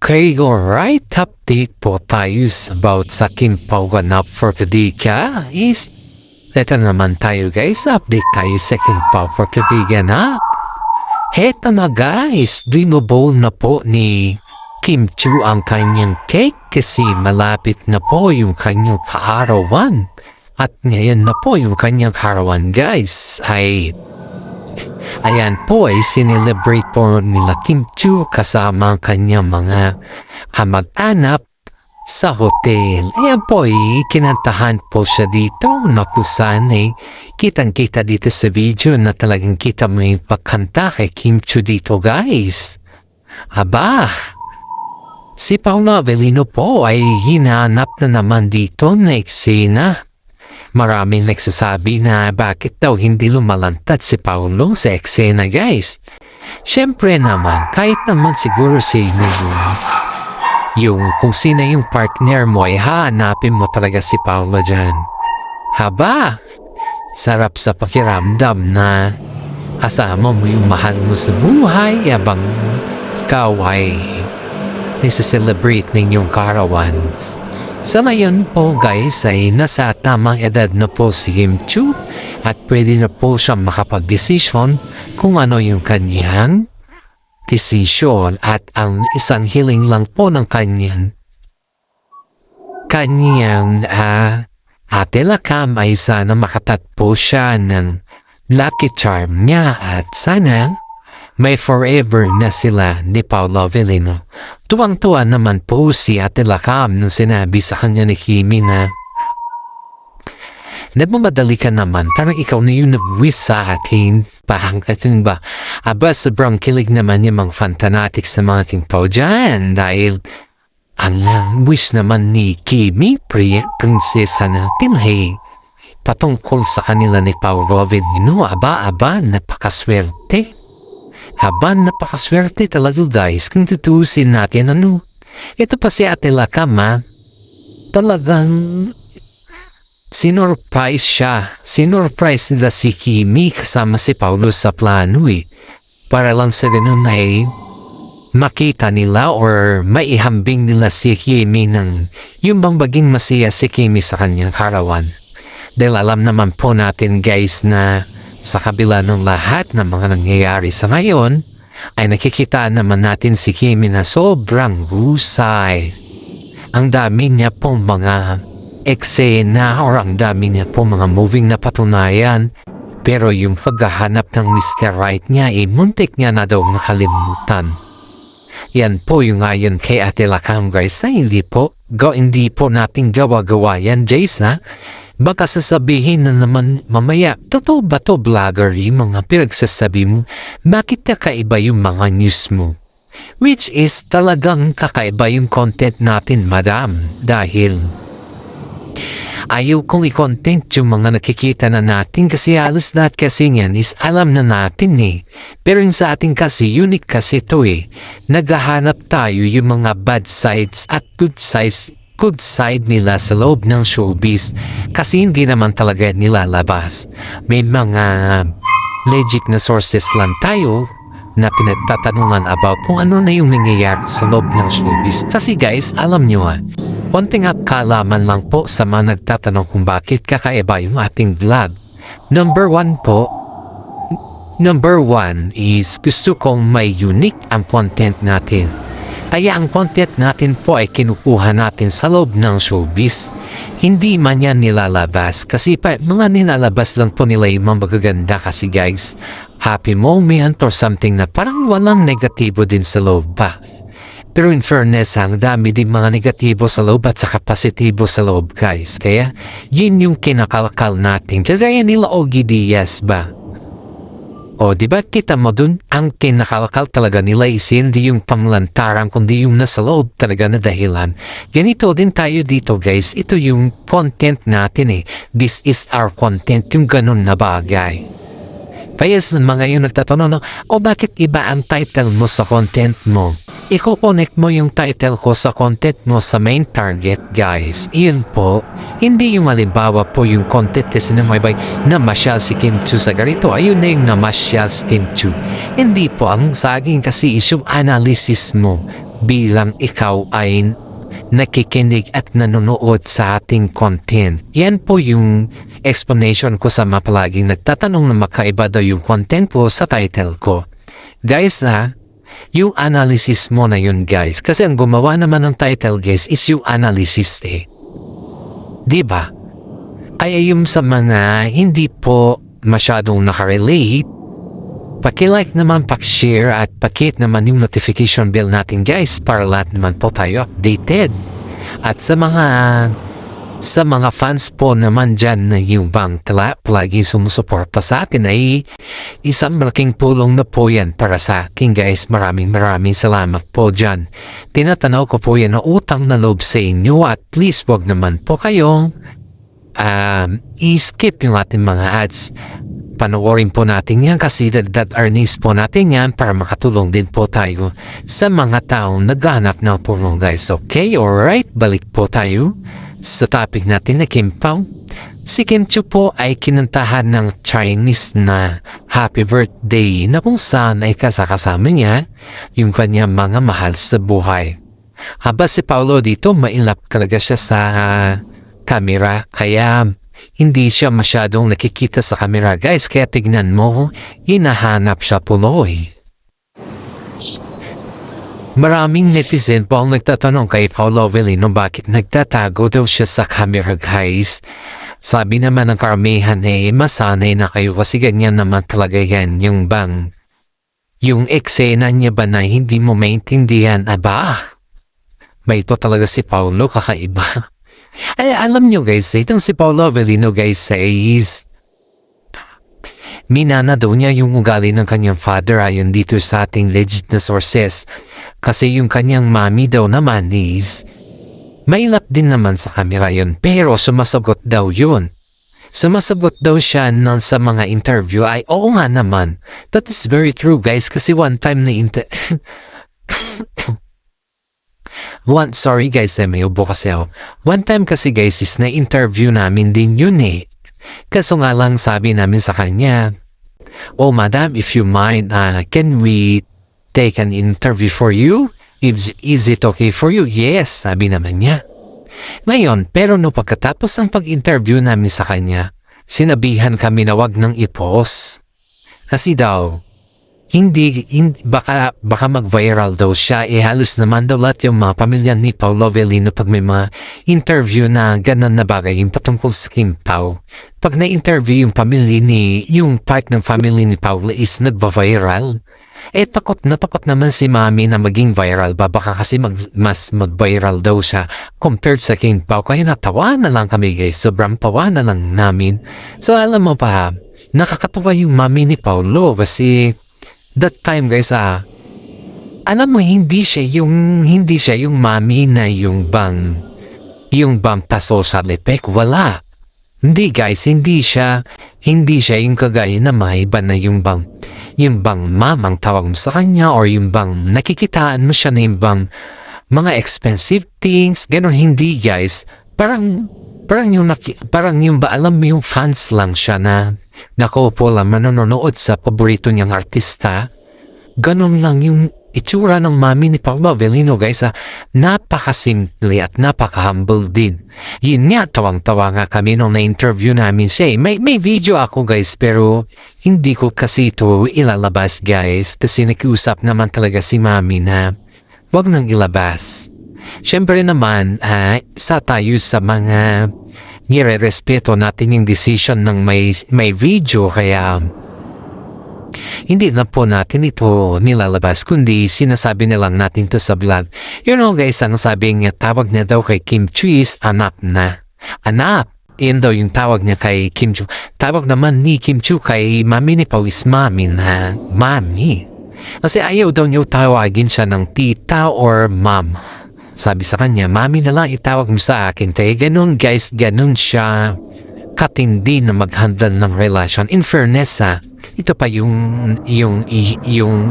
Okay, alright. Update po tayo about sa Kim Pao ganap for today guys. Ito naman tayo guys. Update tayo sa Kim Pao for today ganap. Heto na guys. Dreamable na po ni Kim Chiu ang kanyang cake kasi malapit na po yung kanyang kaarawan. At ngayon na po yung kanyang kaarawan guys ayan po ay sinelebrate po nila Kim Chiu kasama ang kanyang mga kamag-anak sa hotel. Ayan po ay kinantahan po siya dito na kusan ay kitang-kita dito sa video na talagang kita mo yung pagkanta kay Kim Chiu dito guys. Aba, si Paolo Avellino po ay hinanap na naman dito na eksena. Maraming nagsasabi na bakit daw hindi lumalantad si Paolo sa eksena guys. Siyempre naman, kahit naman siguro si yung kung sino yung partner mo ay hahanapin mo talaga si Paolo dyan. Haba, sarap sa pakiramdam na kasama mo yung mahal mo sa buhay habang ikaw ay nisa-celebrate ninyong kaarawan. Sa ngayon po guys ay nasa tamang edad na po si Kim Chiu at pwede na po siyang makapag-desisyon kung ano yung kanyang desisyon at ang isang hiling lang po ng kanyang Ate Lakam ay sana makatatpo siya ng lucky charm niya at sana may forever na sila ni Paolo Avellino. Tuwang-tuwa naman po si Ate Lakam nung sinabi sa kanya ni Kimi na nagmamadali ka naman, parang ikaw na yung nag-wish sa atin. Parang katun ba? Aba, sobrang kilig naman yung mga fantanatics sa mga Kim Pao dyan dahil ang wish naman ni Kimi, prinsesa natin, hey, patungkol sa kanila ni Paolo Avellino. Aba, napakaswerte. Haba, napakaswerte talaga guys kung tutusin natin ito pa si Ate Lakam talagang sinurprise siya. Sinurprise nila si Kimi kasama si Paolo sa plano para lang sa ganun ay makita nila or maihambing nila si Kimi ng yung bang baging masaya si Kimi sa kanyang karawan. Dahil alam naman po natin guys na sa kabila ng lahat ng mga nangyayari sa ngayon, ay nakikita naman natin si Kimi na sobrang husay. Ang dami niya pong mga eksena or ang dami niya pong mga moving na patunayan. Pero yung paghahanap ng Mr. Right niya, muntik niya na daw nakalimutan. Yan po yung ayon kay Ate Lakam guys na hindi po natin gawa-gawa yan Jace Baka sasabihin na naman mamaya, totoo ba to vlogger yung mga pinagsasabi mo? Bakit kakaiba yung mga news mo? Which is talagang kakaiba yung content natin madam. Dahil ayaw kong i-content yung mga nakikita na natin kasi halos lahat kasi yan is alam na natin Pero yung sa atin kasi unique kasi ito Naghahanap tayo yung mga bad sides at good side nila sa loob ng showbiz kasi hindi naman talaga nilalabas. May mga legit na sources lang tayo na pinagtatanungan about kung ano na yung nangyayari sa loob ng showbiz. Kasi guys, alam nyo konting kaalaman lang po sa mga nagtatanong kung bakit kakaiba yung ating vlog. Number one is gusto kong may unique ang content natin. Kaya ang content natin po ay kinukuha natin sa loob ng showbiz. Hindi man yan nilalabas kasi mga nilalabas lang po nila yung mga magaganda kasi guys, happy moment or something na parang walang negatibo din sa loob pa. Pero in fairness, ang dami din mga negatibo sa loob at saka positibo sa loob guys. Kaya yun yung kinakalkal natin. Kasi yan nila Ogie Diaz ba? O diba kita mo dun, ang kinakalkal talaga nila is hindi yung pamlantaran kundi yung nasa loob talaga na dahilan. Ganito din tayo dito guys, ito yung content natin This is our content, yung ganun na bagay. Kaya sa mga yung nagtatanong, bakit iba ang title mo sa content mo? Iko-connect mo yung title ko sa content mo sa main target guys. Iyon po, hindi yung halimbawa po yung content kasi namasyal si Kim Chiu sa ganito. Ayun na yung namasyal si Kim Chiu. Hindi po ang saging kasi is yung analysis mo bilang ikaw ay nakikinig at nanonood sa ating content. Yan po yung explanation ko sa mga palaging nagtatanong na makaiba daw yung content po sa title ko. Guys yung analysis mo na yun guys. Kasi ang gumawa naman ng title guys is yung analysis Diba? Kaya yung sa mga hindi po masyadong nakarelate, paki-like naman, paki-share at paki-hit naman yung notification bell natin guys para lahat naman po tayo updated. At sa mga fans po naman dyan na yung bang palagi sumusuporta sa akin ay isang malaking tulong na po yan para sa akin guys. Maraming salamat po dyan. Tinatanaw ko po yan na utang na loob sa inyo at please wag naman po kayong i-skip yung ating mga ads. Panoorin po natin yan kasi dagdag earnings po natin yan para makatulong din po tayo sa mga taong naghahanap ng tulong guys. Okay, alright, balik po tayo sa topic natin na Kim Pao. Si Kim Chiu po ay kinantahan ng Chinese na happy birthday na kung saan ay kasama niya yung kanyang mga mahal sa buhay. Haba si Paolo dito, mailap talaga siya sa camera kaya hindi siya masyadong nakikita sa camera guys, kaya tignan mo, hinahanap siya tuloy. Maraming netizen po ang nagtatanong kay Paolo Avellino bakit nagtatago daw siya sa camera guys. Sabi naman ng karamihan masanay na kayo kasi ganyan naman talaga yan yung eksena niya ba na hindi mo maintindihan, may ito talaga si Paolo kakaiba. Ay, alam nyo guys, itong si Paolo Avellino guys is minana daw niya yung ugali ng kanyang father ayon dito sa ating legit na sources. Kasi yung kanyang mami daw naman is mailap din naman sa camera yun, pero sumasagot daw yun. Sumasagot daw siya sa mga interview ay oo nga naman. That is very true guys kasi one time na sorry guys, may ubo kasi ako. One time kasi guys is na-interview namin din yun Kaso nga lang sabi namin sa kanya, oh madam, if you mind, can we take an interview for you? Is it okay for you? Yes, sabi naman niya. Ngayon, pero no pagkatapos ng pag-interview namin sa kanya, sinabihan kami na wag nang i-post. Kasi daw, baka mag-viral daw siya. Halos naman daw lahat yung mga pamilya ni Paolo Avellino pag may mga interview na ganun na bagay yung patungkol sa Kim Pao. Pag na-interview yung yung part ng family ni Paolo is nagva-viral. Takot naman si mami na maging viral ba? Baka kasi mas mag-viral daw siya compared sa Kim Pao. Kaya natawa na lang kami guys. Sobrang tawa na lang namin. So alam mo pa, nakakatawa yung mami ni Paolo kasi that time guys alam mo hindi siya yung mami na yung bang pa-social effect, wala. Hindi guys, hindi siya yung kagaya na may iba na yung bang mamang tawag mo sa kanya or yung bang nakikitaan mo siya na yung bang mga expensive things, ganun. Hindi guys, parang yung ba alam mo yung fans lang siya na nakaupo lang manonood sa paborito niyang artista. Ganun lang yung itsura ng mami ni Paolo Avellino guys. Napakasimple at napaka-humble din. Yun nga, tawang-tawa nga kami nung na-interview namin siya. May video ako guys pero hindi ko kasi ito ilalabas guys. Kasi nakiusap naman talaga si mami na wag nang ilabas. Siyempre naman, sa tayo sa mga nire-respeto natin yung decision ng may video kaya hindi na po natin ito nilalabas kundi sinasabi na lang natin to sa vlog. You know guys, ang sabi niya tawag niya daw kay Kim Chiu is anak na. Anak! Yun daw yung tawag niya kay Kim Chiu. Tawag naman ni Kim Chiu kay mami ni Pao is mami na mami. Kasi ayaw daw niya tawagin siya ng tita or mom. Sabi sa kanya, mami na lang itawag mo sa akin. Kaya ganun guys, ganun siya katindi na mag-handle ng relasyon. In fairness ito pa yung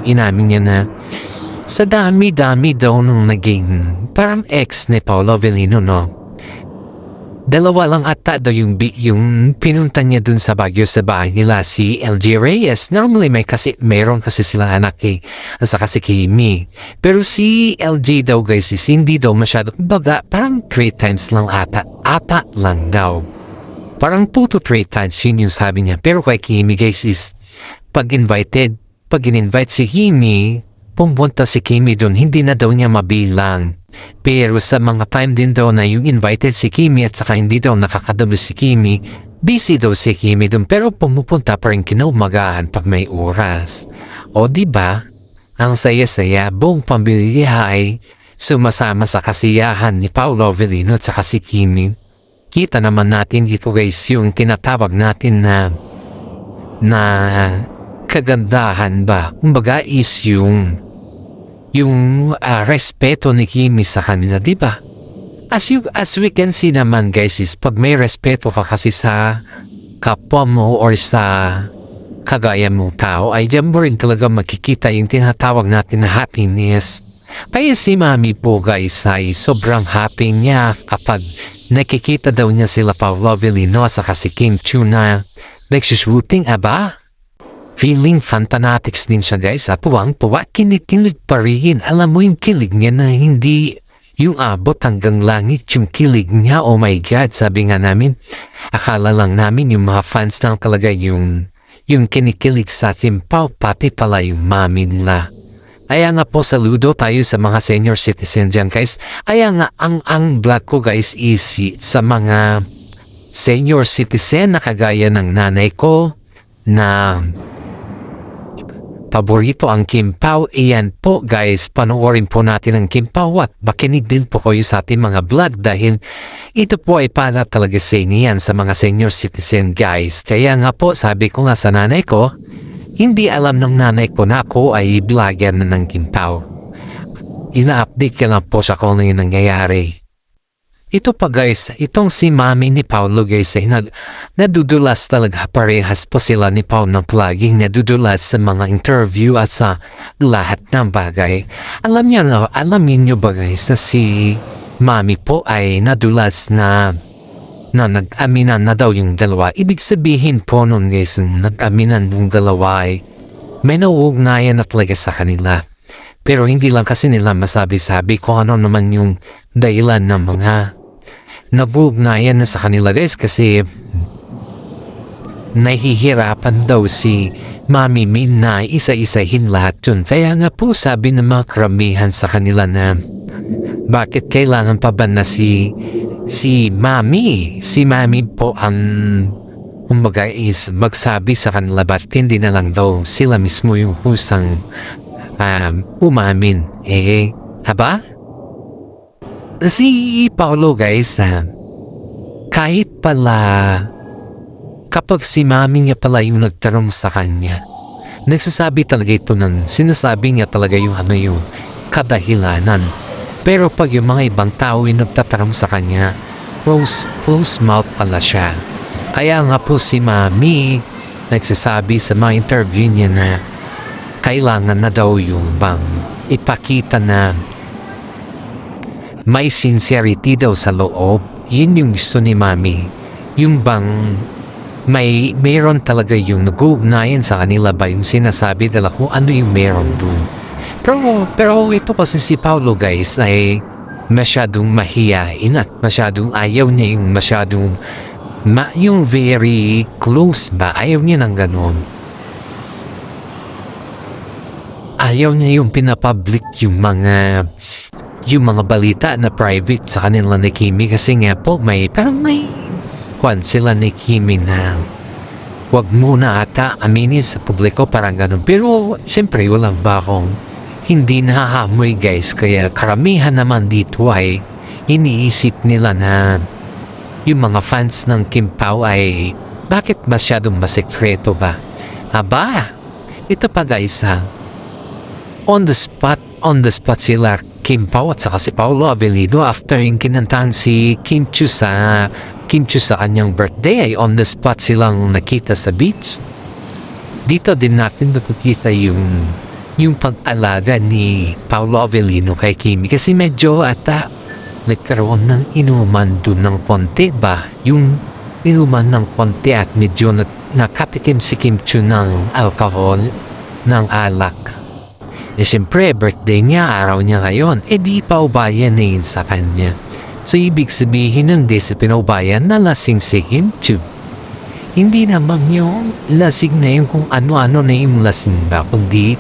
inamin niya na sa dami-dami daw nung naging parang ex ni Paolo Avellino, no? Dalawa lang ata daw yung pinunta niya dun sa Baguio sa bahay nila si LG Reyes. Normally meron kasi silang anak at saka si Kimi. Pero si LG daw guys is hindi daw masyado. Baga parang 3 times lang ata. Apat lang daw. Parang 2 to 3 times yun yung sabi niya. Pero kay Kimi guys is pag in-invite si Kimi, pumunta si Kimi dun, hindi na daw niya mabilang. Pero sa mga time din daw na yung invited si Kimi at saka hindi daw nakakadalo si Kimi, busy daw si Kimi dun pero pumupunta pa rin kinaumagahan pag may oras. O diba? Ang saya-saya, buong pamilya ay sumasama sa kasiyahan ni Paolo Avellino at saka si Kimi. Kita naman natin dito guys yung tinatawag natin na kagandahan ba? Kumbaga is yung respeto ni Kimi sa kanila, di ba? As we can see naman guys is pag may respeto ka kasi sa kapwa mo or sa kagaya mo tao ay diyan mo rin talaga makikita yung tinatawag natin na happiness. Kaya si Mami po guys ay sobrang happy niya kapag nakikita daw niya sila Paolo Avellino at saka si Kim Chiu na nagsushooting aba. Feeling fantanatics din siya guys at puwang-puwa, kinikilig pa rin. Alam mo yung kilig niya na hindi yung abot hanggang langit yung kilig niya. Oh my God, sabi nga namin, akala lang namin yung mga fans lang talaga yung kinikilig sa Timpaw, pati pala yung mami nila. Kaya nga po saludo tayo sa mga senior citizen dyan guys. Kaya nga ang vlog ko guys is sa mga senior citizen na kagaya ng nanay ko na paborito ang Kimpaw. Iyan po guys, panoorin po natin ang Kimpaw at makinig din po kayo sa ating mga vlog dahil ito po ay para talaga sa inyo sa mga senior citizen guys. Kaya nga po sabi ko nga sa nanay ko, hindi alam ng nanay ko na ako ay vlogger na ng Kimpaw. Ina-update ka lang po sa kung ano yung nangyayari. Ito pa guys, itong si Mami ni Paolo guys ay nadudulas talaga, parehas po sila ni Paolo ng laging nadudulas sa mga interview at sa lahat ng bagay. Alam niyo ba guys na si Mami po ay nadulas na nag-aminan na daw yung dalawa. Ibig sabihin po nun guys, nag-aminan yung dalawa ay may nauugnayan na talaga sa kanila. Pero hindi lang kasi nila masabi-sabi kung ano naman yung dahilan ng mga nabugnayan na sa kanila guys kasi nahihirapan daw si Mami Min na isa-isahin lahat yun. Kaya nga po sabi ng mga karamihan sa kanila na bakit kailangan pa ba na si Mami? Si Mami po ang kumbaga is magsabi sa kanila ba't hindi na lang daw sila mismo yung husang umamin. Haba? Si Paolo guys, kahit pala kapag si Mami niya pala yung nagtanong sa kanya, nagsasabi talaga ito sinasabi niya talaga yung yung kadahilanan. Pero pag yung mga ibang tao yung nagtatanong sa kanya, close mouth pala siya. Kaya nga po si Mami nagsasabi sa mga interview niya na kailangan na daw yung bang ipakita na may sincerity daw sa loob. Yun yung gusto ni Mami. Yung bang mayroon talaga yung nag-uugnayan sa kanila ba yung sinasabi dala kung ano yung meron dun. Pero ito kasi si Paolo guys ay masyadong mahiyain at masyadong ayaw niya yung masyadong yung very close ba. Ayaw niya ng ganon. Ayaw niya yung pinapublic yung mga balita na private sa kanila ni Kimi kasi nga po parang may sila ni Kimi na wag muna ata aminin sa publiko parang ganun. Pero siyempre walang bakong hindi nahahamoy guys kaya karamihan naman dito ay iniisip nila na yung mga fans ng Kimpaw ay bakit masyadong masekreto ba? Aba, ito pa guys on the spot sila Kimpaw at saka si Paolo Avellino after yung kinantahan si Kim Chiu sa kanyang birthday ay on the spot silang nakita sa beach. Dito din natin nakikita yung pag-alaga ni Paolo Avellino kay Kimi kasi medyo nagkaroon ng inuman dun ng konti ba? Yung inuman ng konti at medyo nakatikim si Kim Chu ng alcohol, ng alak. Siyempre, birthday niya, araw niya ngayon, di pa ubayan na yun sa kanya. So, ibig sabihin nun, di sa pinaubayan na lasing si Kim Chu. Hindi naman yung lasing na yung kung ano-ano na yung lasing ba, kundi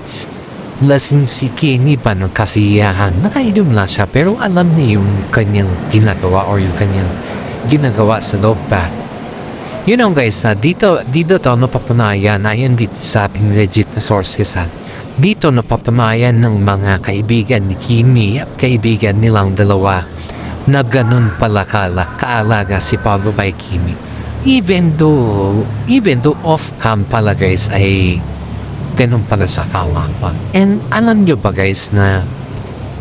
lasing si Kimi pa ng kasiyahan. Nakainom lang siya pero alam niya yung kanyang ginagawa or yung kanyang ginagawa sa loob pa. You know guys, dito napapanayan ayon dito sa ating legit na sources dito napapanayan ng mga kaibigan ni Kimi at kaibigan nilang dalawa na ganun pala kaalaga si Paulo kay Kimi. Even though off-cam pala guys ay ganun pala sa kawapan. And alam nyo ba guys na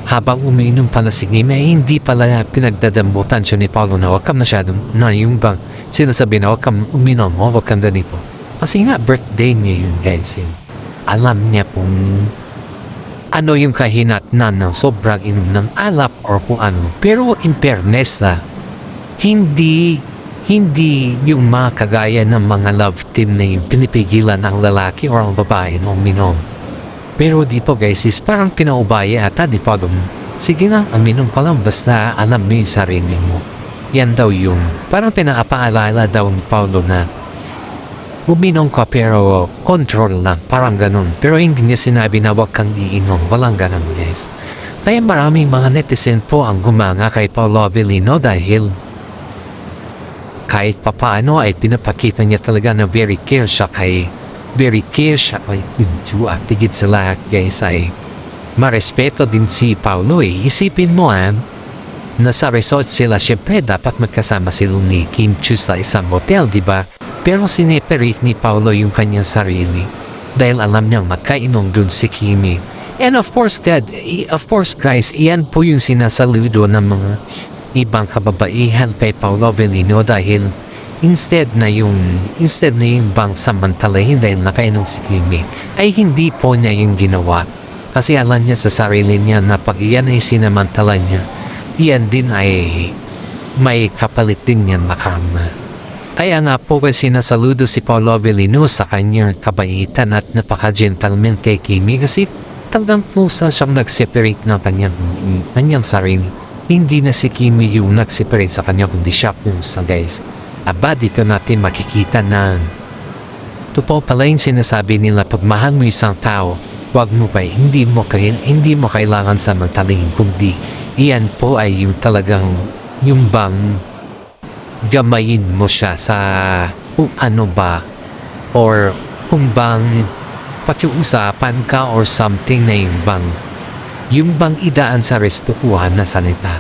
habang umiinom pala si Kimi ay hindi pala pinagdadambutan siya ni Paulo na wag ka masyadong na yung bang sinasabi na wag ka uminom mo, wag ka ganito. Kasi nga birthday niya yun guys. Alam niya kung ano yung kahinatnan ng sobrang inom ng alak or kung ano. Pero in fairness hindi yung mga kagaya ng mga love team na yung pinipigilan ang lalaki o ang babae na uminom. Pero dito guys is parang pinaubaya ata di pa dun. Sige na, uminom ka lang basta alam mo yung sarili mo. Yan daw yung parang pinakapaalala daw ni Paulo na uminom ka pero control lang, parang ganun. Pero hindi niya sinabi na wag kang iinom, walang ganun guys. Kaya maraming mga netizen po ang gumanga kay Paulo Avellino dahil kahit papaano ay pinapakita niya talaga na very care siya kay Inju at tigit sa lahat guys ay marespeto din si Paulo Isipin mo na sa resort sila syempre dapat magkasama sila ni Kim Chu sa isang hotel, di ba? Pero sineperate ni Paulo yung kanyang sarili dahil alam niyang magkainom dun si Kimi. And of course guys, iyan po yung sinasaludo ng mga ibang kababaihan kay Paulo Avellino dahil instead na yung bang samantalahin dahil nakainom si Kimi ay hindi po niya yung ginawa kasi alam niya sa sarili niya na pag iyan ay sinamantala niya, iyan din ay may kapalit din niya na karma. Kaya nga po kasi sinasaludo si Paulo Avellino sa kanyang kabaitan at napaka-gentleman kay Kimi kasi talagang pusa siyang nag-separate ng kanyang sarili. Hindi na si Kimi yung nag-separate sa kanya kundi siya pusa guys. Aba dito natin makikita na totoo pala yung sinasabi nila pag mahal mo isang tao, wag mo pa hindi mo kailangan samantalahin kundi iyan po ay yung talagang yung bang gamayin mo siya sa kung ano ba or kung bang pakiusapan ka or something na yung bang idaan sa respetuhan na salita.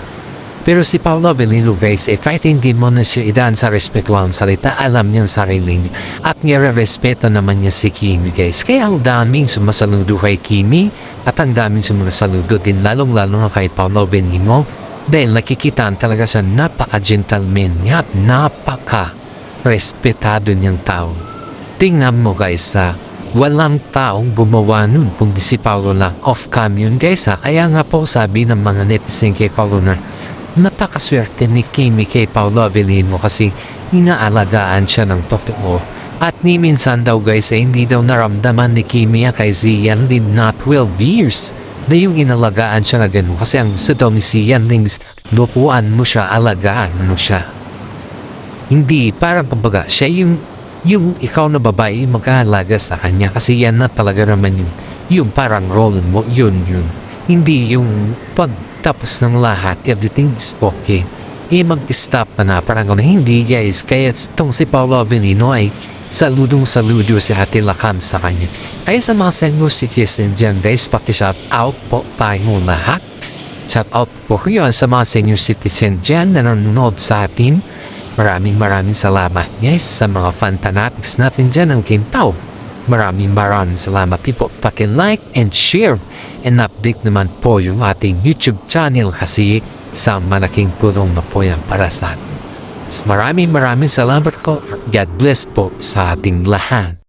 Pero si Paulo Avellino guys, kahit hindi mo na siya idaan sa respetuhan salita, alam niyang sarili niya at nire-respeto naman niya si Kimi guys. Kaya ang daming sumasaludo kay Kimi at ang daming sumasaludo din lalong-lalo na kay Paulo Avellino dahil nakikitaan talaga siya napaka-gentleman niya at napaka-respetado niyang tao. Tingnan mo guys walang taong gumawa nun kundi si Paulo lang. Off-cam yun guys Kaya nga po sabi ng mga netizen kay Paulo na napakaswerte ni Kimi kay Paulo Avellino kasi inaalagaan siya ng totoo. At ni minsan daw guys hindi daw naramdaman ni Kimi kay Zian Lim na 12 years na yung inalagaan siya na gano'n. Kasi ang gusto daw ni Zian Lim is lupuan mo siya, alagaan mo siya. Hindi, parang kumbaga siya yung ikaw na babae mag-aalaga sa kanya kasi yan na talaga naman yung parang role mo, yun. Hindi yung pagtapos ng lahat, everything is okay. Mag-stop na parang gano'n. Hindi guys, kaya itong si Paulo Avellino ay saludong-saludo si Ate Lakam sa kanya. Kaya sa mga senior citizen dyan guys, paki-shout out po tayo lahat. Shout out po yun sa mga senior citizen dyan na nanonood sa atin. Maraming salamat guys sa mga fan fanatics natin dyan ng Kim Pao. Maraming salamat po. Paki-like and share and update naman po yung ating YouTube channel kasi sa malaking tulong na po yan para sa atin. Maraming salamat po. God bless po sa ating lahat.